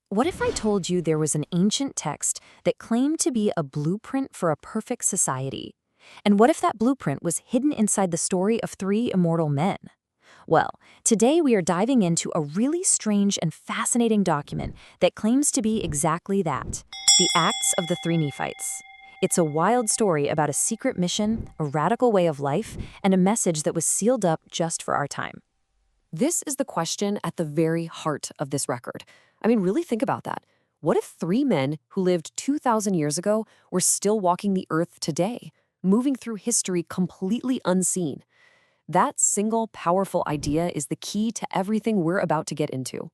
What if I told you there was an ancient text that claimed to be a blueprint for a perfect society? And what if that blueprint was hidden inside the story of three immortal men? Well, today we are diving into a really strange and fascinating document that claims to be exactly that, the Acts of the Three Nephites. It's a wild story about a secret mission, a radical way of life, and a message that was sealed up just for our time. This is the question at the very heart of this record. I mean, really think about that. What if three men who lived 2,000 years ago were still walking the earth today, moving through history completely unseen? That single powerful idea is the key to everything we're about to get into.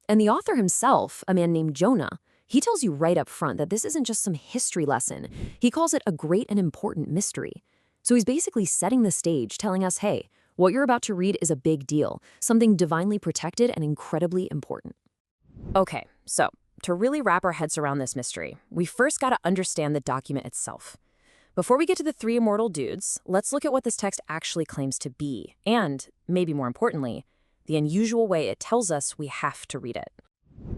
And the author himself, a man named Jonah, he tells you right up front that this isn't just some history lesson. He calls it a great and important mystery. So he's basically setting the stage, telling us, hey, what you're about to read is a big deal, something divinely protected and incredibly important. Okay, so to really wrap our heads around this mystery, we first got to understand the document itself. Before we get to the three immortal dudes, let's look at what this text actually claims to be, and, maybe more importantly, the unusual way it tells us we have to read it.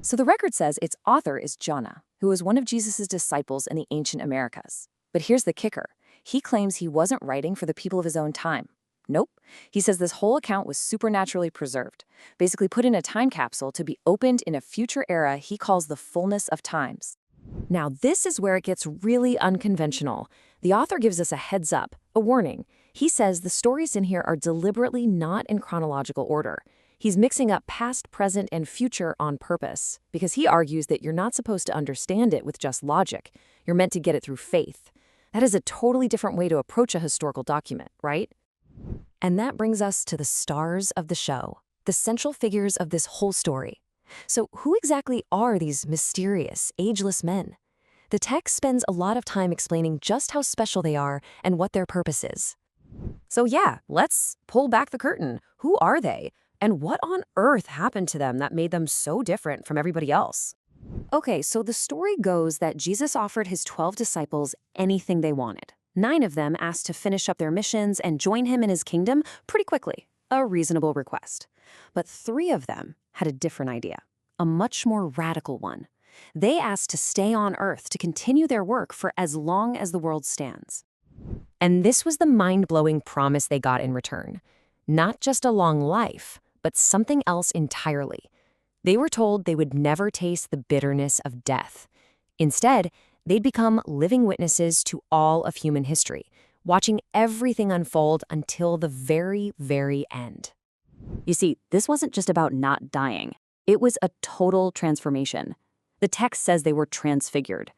So the record says its author is Jonah, who was one of Jesus' disciples in the ancient Americas. But here's the kicker. He claims he wasn't writing for the people of his own time. Nope. He says this whole account was supernaturally preserved, basically put in a time capsule to be opened in a future era he calls the fulness of times. Now, this is where it gets really unconventional. The author gives us a heads up, a warning. He says the stories in here are deliberately not in chronological order. He's mixing up past, present, and future on purpose, because he argues that you're not supposed to understand it with just logic. You're meant to get it through faith. That is a totally different way to approach a historical document, right? And that brings us to the stars of the show, the central figures of this whole story. So who exactly are these mysterious, ageless men? The text spends a lot of time explaining just how special they are and what their purpose is. So yeah, let's pull back the curtain. Who are they? And what on earth happened to them that made them so different from everybody else? Okay, so the story goes that Jesus offered his 12 disciples anything they wanted. 9 of them asked to finish up their missions and join him in his kingdom pretty quickly, a reasonable request. But 3 of them had a different idea, a much more radical one. They asked to stay on earth to continue their work for as long as the world stands. And this was the mind-blowing promise they got in return. Not just a long life, but something else entirely. They were told they would never taste the bitterness of death. Instead, they'd become living witnesses to all of human history, watching everything unfold until the very, very end. You see, this wasn't just about not dying. It was a total transformation. The text says they were transfigured.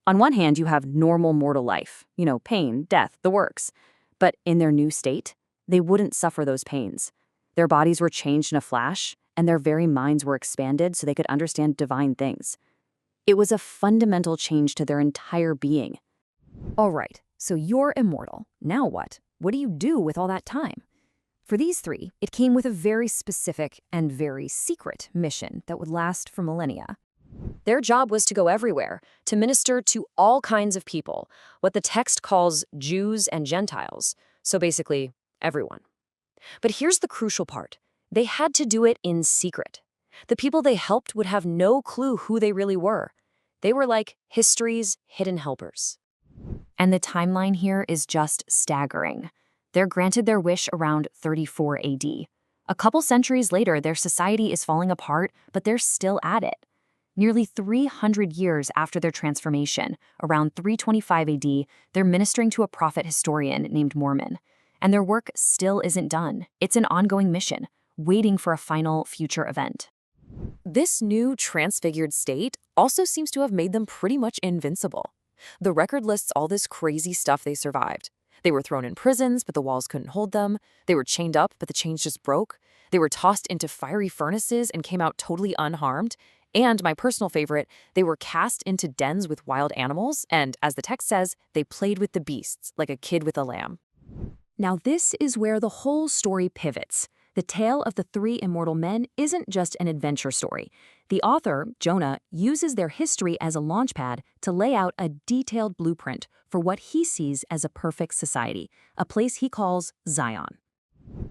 On one hand, you have normal mortal life, pain, death, the works. But in their new state, they wouldn't suffer those pains. Their bodies were changed in a flash, and their very minds were expanded so they could understand divine things. It was a fundamental change to their entire being. All right, so you're immortal. Now what? What do you do with all that time? For these 3, it came with a very specific and very secret mission that would last for millennia. Their job was to go everywhere, to minister to all kinds of people, what the text calls Jews and Gentiles, so basically everyone. But here's the crucial part. They had to do it in secret. The people they helped would have no clue who they really were. They were like history's hidden helpers. And the timeline here is just staggering. They're granted their wish around 34 AD. A couple centuries later, their society is falling apart, but they're still at it. Nearly 300 years after their transformation, around 325 AD, they're ministering to a prophet historian named Mormon. And their work still isn't done. It's an ongoing mission, waiting for a final future event. This new transfigured state also seems to have made them pretty much invincible. The record lists all this crazy stuff they survived. They were thrown in prisons, but the walls couldn't hold them. They were chained up, but the chains just broke. They were tossed into fiery furnaces and came out totally unharmed. And my personal favorite, they were cast into dens with wild animals, and as the text says, they played with the beasts like a kid with a lamb. Now this is where the whole story pivots. The tale of the 3 immortal men isn't just an adventure story. The author, Jonah, uses their history as a launchpad to lay out a detailed blueprint for what he sees as a perfect society, a place he calls Zion.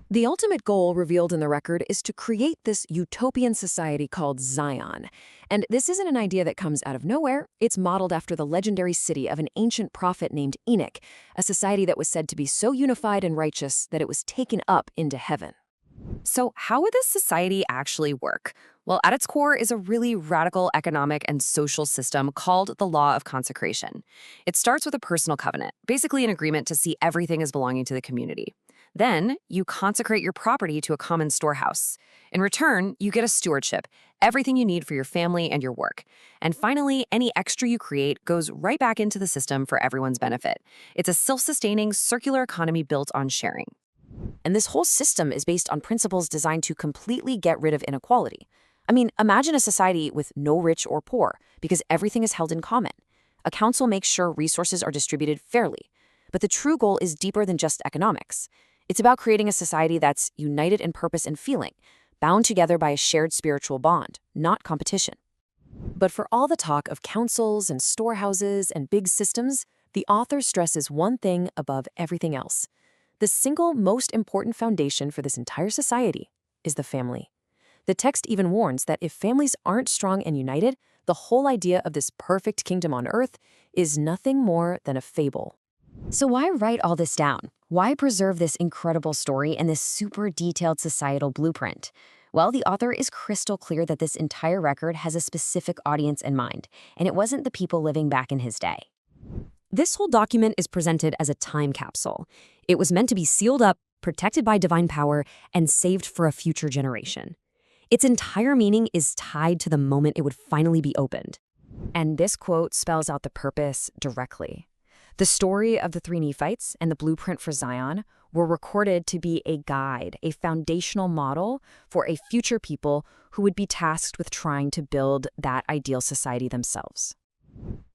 The ultimate goal revealed in the record is to create this utopian society called Zion. And this isn't an idea that comes out of nowhere. It's modeled after the legendary city of an ancient prophet named Enoch, a society that was said to be so unified and righteous that it was taken up into heaven. So, how would this society actually work? Well, at its core is a really radical economic and social system called the law of consecration. It starts with a personal covenant, basically an agreement to see everything as belonging to the community. Then, you consecrate your property to a common storehouse. In return, you get a stewardship, everything you need for your family and your work. And finally, any extra you create goes right back into the system for everyone's benefit. It's a self-sustaining, circular economy built on sharing. And this whole system is based on principles designed to completely get rid of inequality. I mean, imagine a society with no rich or poor, because everything is held in common. A council makes sure resources are distributed fairly. But the true goal is deeper than just economics. It's about creating a society that's united in purpose and feeling, bound together by a shared spiritual bond, not competition. But for all the talk of councils and storehouses and big systems, the author stresses one thing above everything else. The single most important foundation for this entire society is the family. The text even warns that if families aren't strong and united, the whole idea of this perfect kingdom on earth is nothing more than a fable. So why write all this down? Why preserve this incredible story and this super detailed societal blueprint? Well, the author is crystal clear that this entire record has a specific audience in mind, and it wasn't the people living back in his day. This whole document is presented as a time capsule. It was meant to be sealed up, protected by divine power, and saved for a future generation. Its entire meaning is tied to the moment it would finally be opened. And this quote spells out the purpose directly. The story of the three Nephites and the blueprint for Zion were recorded to be a guide, a foundational model for a future people who would be tasked with trying to build that ideal society themselves.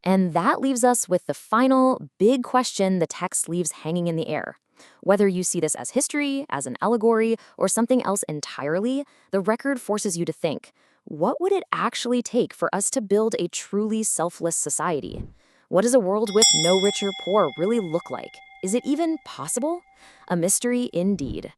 And that leaves us with the final big question the text leaves hanging in the air. Whether you see this as history, as an allegory, or something else entirely, the record forces you to think, what would it actually take for us to build a truly selfless society? What does a world with no rich or poor really look like? Is it even possible? A mystery indeed.